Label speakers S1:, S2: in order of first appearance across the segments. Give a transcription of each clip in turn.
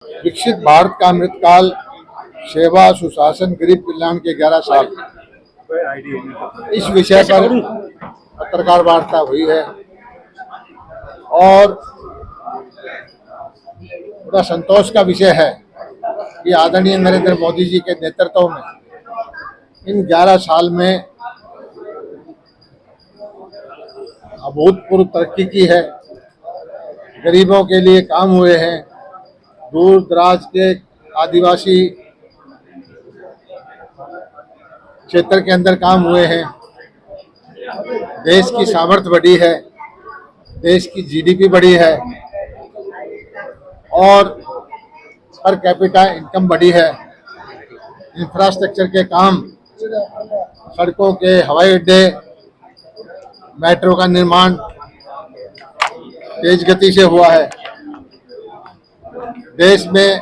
S1: विकसित भारत का अमृतकाल, सेवा, सुशासन, गरीब कल्याण के 11 साल, इस विषय पर पत्रकार वार्ता हुई है और बड़ा संतोष का विषय है कि आदरणीय नरेंद्र मोदी जी के नेतृत्व में इन 11 साल में अभूतपूर्व तरक्की की है। गरीबों के लिए काम हुए हैं, दूर दराज के आदिवासी क्षेत्र के अंदर काम हुए हैं, देश की सामर्थ्य बढ़ी है, देश की जीडीपी बढ़ी है और पर कैपिटा इनकम बढ़ी है। इंफ्रास्ट्रक्चर के काम, सड़कों के, हवाई अड्डे, मेट्रो का निर्माण तेज गति से हुआ है। देश में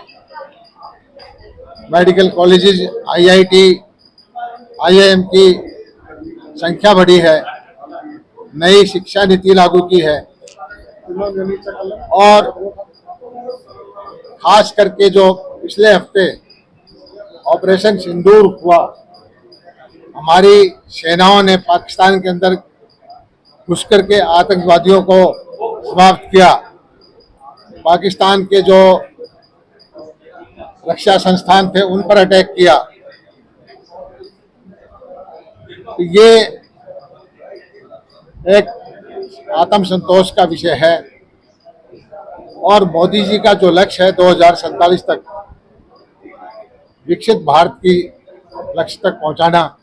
S1: मेडिकल कॉलेजेस, आईआईटी, आईआईएम की संख्या बढ़ी है। नई शिक्षा नीति लागू की है और खास करके जो पिछले हफ्ते ऑपरेशन सिंदूर हुआ, हमारी सेनाओं ने पाकिस्तान के अंदर घुस करके आतंकवादियों को समाप्त किया। पाकिस्तान के जो रक्षा संस्थान थे उन पर अटैक किया। तो ये एक आत्मसंतोष का विषय है और मोदी जी का जो लक्ष्य है 2047 तक विकसित भारत की लक्ष्य तक पहुंचाना,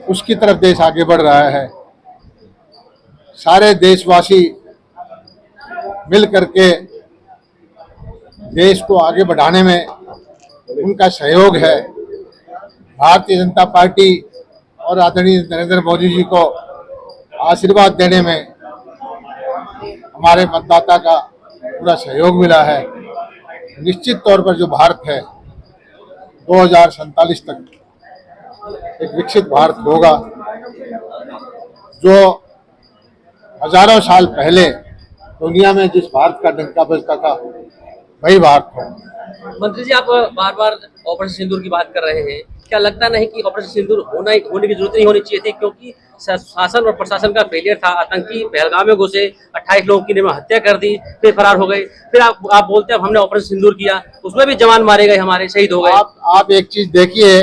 S1: उसकी तरफ देश आगे बढ़ रहा है। सारे देशवासी मिल करके देश को आगे बढ़ाने में उनका सहयोग है। भारतीय जनता पार्टी और आदरणीय नरेंद्र मोदी जी को आशीर्वाद देने में हमारे मतदाता का पूरा सहयोग मिला है। निश्चित तौर पर जो भारत है 2047 तक एक विकसित भारत होगा, जो हजारों साल पहले दुनिया में जिस भारत का डंका बजता था वही भारत होगा।
S2: मंत्री जी, आप बार बार ऑपरेशन सिंदूर की बात कर रहे हैं, क्या लगता नहीं कि ऑपरेशन सिंदूर होने की जरूरत नहीं होनी चाहिए थी, क्योंकि शासन और प्रशासन का फेलियर था। आतंकी पहलगाम में घुसे, 28 लोगों की हत्या कर दी, फिर फरार हो गए। फिर आप बोलते हैं अब हमने ऑपरेशन सिंदूर किया, उसमें भी जवान मारे गए, हमारे शहीद हो गए।
S1: आप एक चीज देखिए,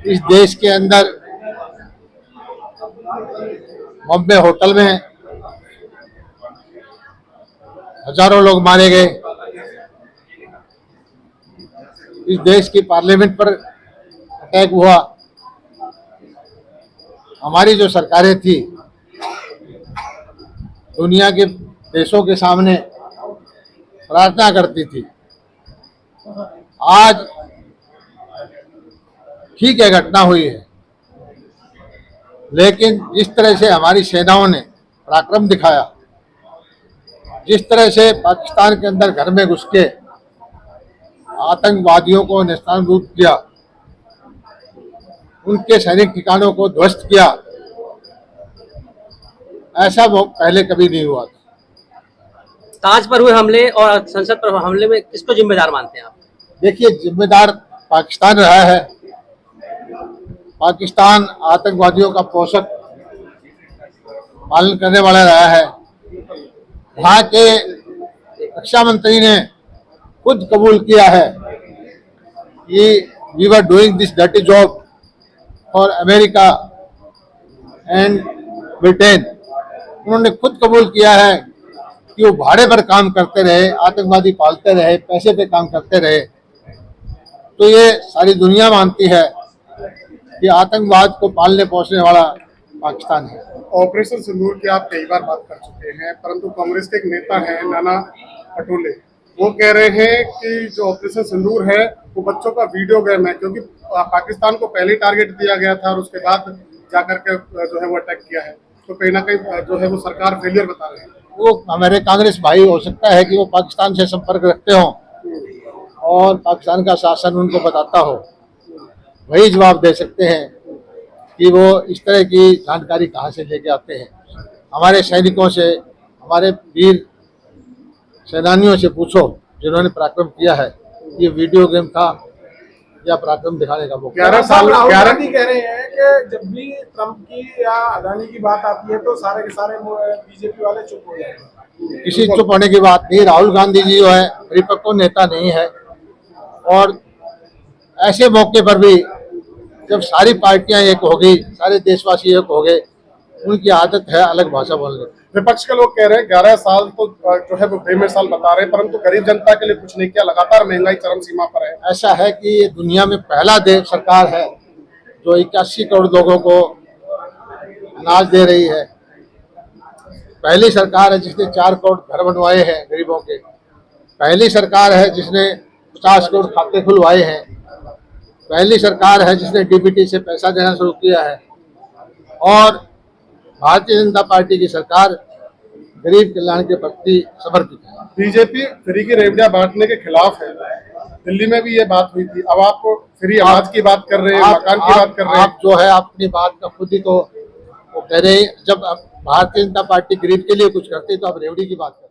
S1: इस देश के अंदर बॉम्बे होटल में हजारों लोग मारे गए। इस देश की पार्लियामेंट पर अटैक हुआ। हमारी जो सरकारें थी दुनिया के देशों के सामने प्रार्थना करती थी। आज ठीक है, घटना हुई है, लेकिन जिस तरह से हमारी सेनाओं ने पराक्रम दिखाया, जिस तरह से पाकिस्तान के अंदर घर में घुस के आतंकवादियों को नेस्तनाबूद किया, उनके सैनिक ठिकानों को ध्वस्त किया, ऐसा वो पहले कभी नहीं हुआ था।
S2: ताज पर हुए हमले और संसद पर हुए हमले में किसको जिम्मेदार मानते हैं आप?
S1: देखिए, जिम्मेदार पाकिस्तान रहा है। पाकिस्तान आतंकवादियों का पोषक पालन करने वाला रहा है। वहाँ के रक्षा मंत्री ने खुद कबूल किया है कि we were doing this dirty job for America and Britain. उन्होंने खुद कबूल किया है कि वो भाड़े पर काम करते रहे, आतंकवादी पालते रहे, पैसे पे काम करते रहे। तो ये सारी दुनिया मानती है कि आतंकवाद को पालने पोसने वाला पाकिस्तान है।
S3: ऑपरेशन सिंदूर की आप कई बार बात कर चुके हैं, परंतु कांग्रेस के एक नेता हैं नाना पटोले, वो कह रहे हैं कि जो ऑपरेशन सिंदूर है वो बच्चों का वीडियो गेम है, क्योंकि पाकिस्तान को पहले टारगेट दिया गया था और उसके बाद जाकर के जो है वो अटैक किया है। तो कहीं ना कहीं जो है वो सरकार फेलियर बता रहे हैं।
S1: वो हमारे कांग्रेस भाई, हो सकता है कि वो पाकिस्तान से संपर्क रखते हों और पाकिस्तान का शासन उनको बताता हो, वही जवाब दे सकते हैं कि वो इस तरह की जानकारी कहाँ से लेके आते हैं। हमारे सैनिकों से, हमारे वीर सेनानियों से पूछो जिन्होंने पराक्रम किया है, ये वीडियो गेम था या पराक्रम दिखाने का मौका।
S3: 11 साल
S4: राहुल
S3: 11
S4: गांधी कह रहे हैं कि जब भी ट्रम्प की या अदानी की बात आती है तो सारे के सारे बीजेपी वाले चुप हो जाते हैं।
S1: किसी चुप होने की बात नहीं। राहुल गांधी जी जो है परिपक्व नेता नहीं है, और ऐसे मौके पर भी जब सारी पार्टियां एक हो गई, सारे देशवासी एक हो गए, उनकी आदत है अलग भाषा बोलने की।
S3: विपक्ष के लोग कह रहे हैं 11 साल तो जो है वो बेमिसाल बता रहे हैं, परंतु गरीब जनता के लिए कुछ नहीं किया, लगातार महंगाई चरम सीमा पर है।
S1: ऐसा है कि ये दुनिया में पहला देश सरकार है जो 81 करोड़ लोगों को अनाज दे रही है। पहली सरकार है जिसने 4 करोड़ घर बनवाए हैं गरीबों के। पहली सरकार है जिसने 50 करोड़ खाते खुलवाए हैं। पहली सरकार है जिसने डीबीटी से पैसा देना शुरू किया है। और भारतीय जनता पार्टी की सरकार गरीब कल्याण के प्रति समर्पित है।
S3: बीजेपी फ्री की रेवड़ियां बांटने के खिलाफ है। दिल्ली में भी ये बात हुई थी। अब आप फ्री अनाज की बात कर रहे हैं, मकान की बात कर रहे हैं।
S1: आप जो है अपनी बात का खुद ही तो वो कह रहे हैं। जब भारतीय जनता पार्टी गरीब के लिए कुछ करती है तो आप रेवड़ी की बात करते हैं।